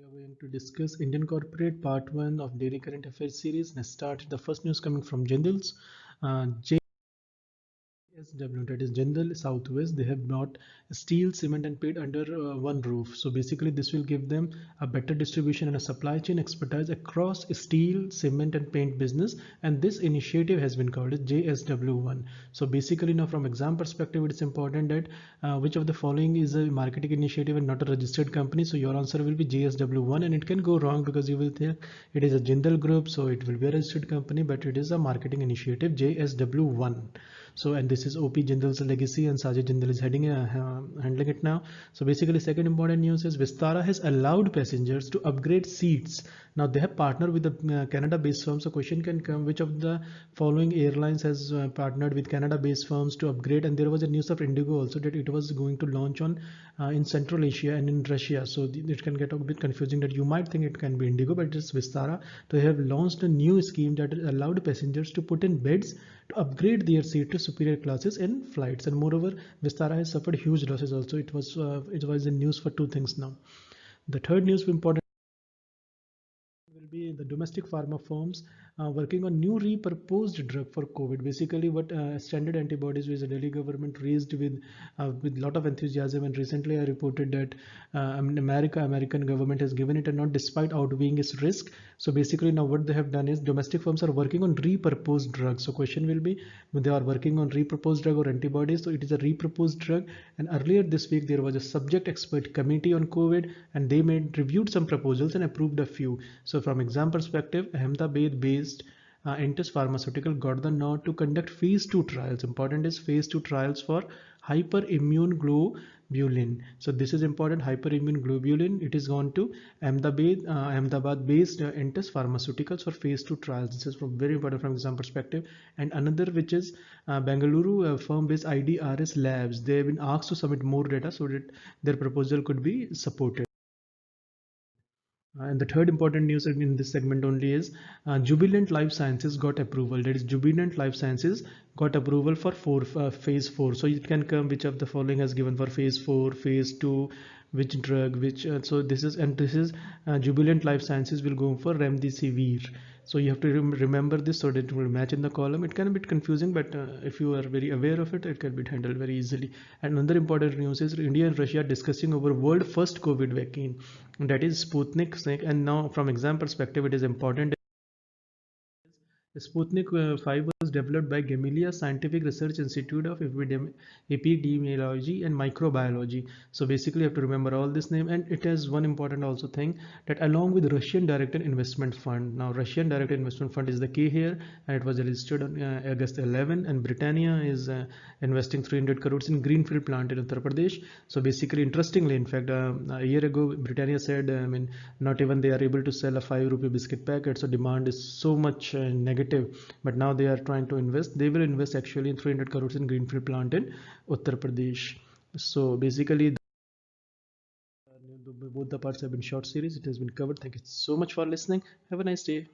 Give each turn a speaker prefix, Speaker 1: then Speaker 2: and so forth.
Speaker 1: are going to discuss Indian Corporate Part 1 of Daily Current Affairs series. Let's start. The first news coming from Jindals. JSW, that is Jindal Southwest, they have brought steel, cement and paint under one roof. So basically this will give them a better distribution and a supply chain expertise across steel, cement and paint business, and this initiative has been called as JSW1. So basically now from exam perspective, it's important that which of the following is a marketing initiative and not a registered company. So your answer will be JSW1, and it can go wrong because you will think it is a Jindal group, so it will be a registered company, but it is a marketing initiative JSW1. So, and this is OP Jindal's legacy, and Sajid Jindal is handling it now. So basically second important news is Vistara has allowed passengers to upgrade seats. Now they have partnered with the Canada-based firm. So question can come, which of the following airlines has partnered with Canada-based firms to upgrade? And there was a news of Indigo also that it was going to launch on in Central Asia and in Russia. So it can get a bit confusing that you might think it can be Indigo, but it's Vistara. They have launched a new scheme that allowed passengers to put in bids to upgrade their seat to superior classes in flights. And moreover, Vistara has suffered huge losses also. It was in news for two things now. The third news important will be the domestic pharma firms working on new repurposed drug for COVID. Basically, what standard antibodies which the Delhi government raised with lot of enthusiasm. And recently, I reported that American government has given it a nod despite outweighing its risk. So basically, now what they have done is domestic firms are working on repurposed drugs. So question will be, when they are working on repurposed drug or antibodies, so it is a repurposed drug. And earlier this week there was a subject expert committee on COVID, and they reviewed some proposals and approved a few. So from exam perspective, Ahmedabad-based Entus Pharmaceutical got the nod to conduct phase 2 trials. Important is phase 2 trials for hyperimmune globulin. So this is important, hyperimmune globulin. It is gone to Ahmedabad-based Entus Pharmaceuticals for phase 2 trials. This is very important from exam perspective. And another which is Bengaluru firm-based IDRS Labs. They have been asked to submit more data so that their proposal could be supported. And the third important news in this segment only is Jubilant Life Sciences got approval. That is, Jubilant Life Sciences got approval for phase 4. So it can come which of the following has given for phase 4, phase 2, which drug, which so this is Jubilant Life Sciences will go for Remdesivir. So you have to remember this so that it will match in the column. It can be a bit confusing, but if you are very aware of it, it can be handled very easily. And another important news is India and Russia are discussing over world first COVID vaccine, that is Sputnik. And now from exam perspective, it is important. Sputnik 5 was developed by Gamaleya Scientific Research Institute of Epidemiology and Microbiology. So basically you have to remember all this name, and it has one important also thing that along with Russian Direct Investment Fund. Now Russian Direct Investment Fund is the key here, and it was registered on August 11, and Britannia is investing 300 crores in greenfield plant in Uttar Pradesh. So basically, interestingly, in fact, a year ago Britannia said, not even they are able to sell a 5 rupee biscuit packet, so demand is so much negative. But now they are trying to invest. They will invest actually in 300 crores in greenfield plant in Uttar Pradesh. So basically both the parts have been short series. It has been covered. Thank you so much for listening. Have a nice day.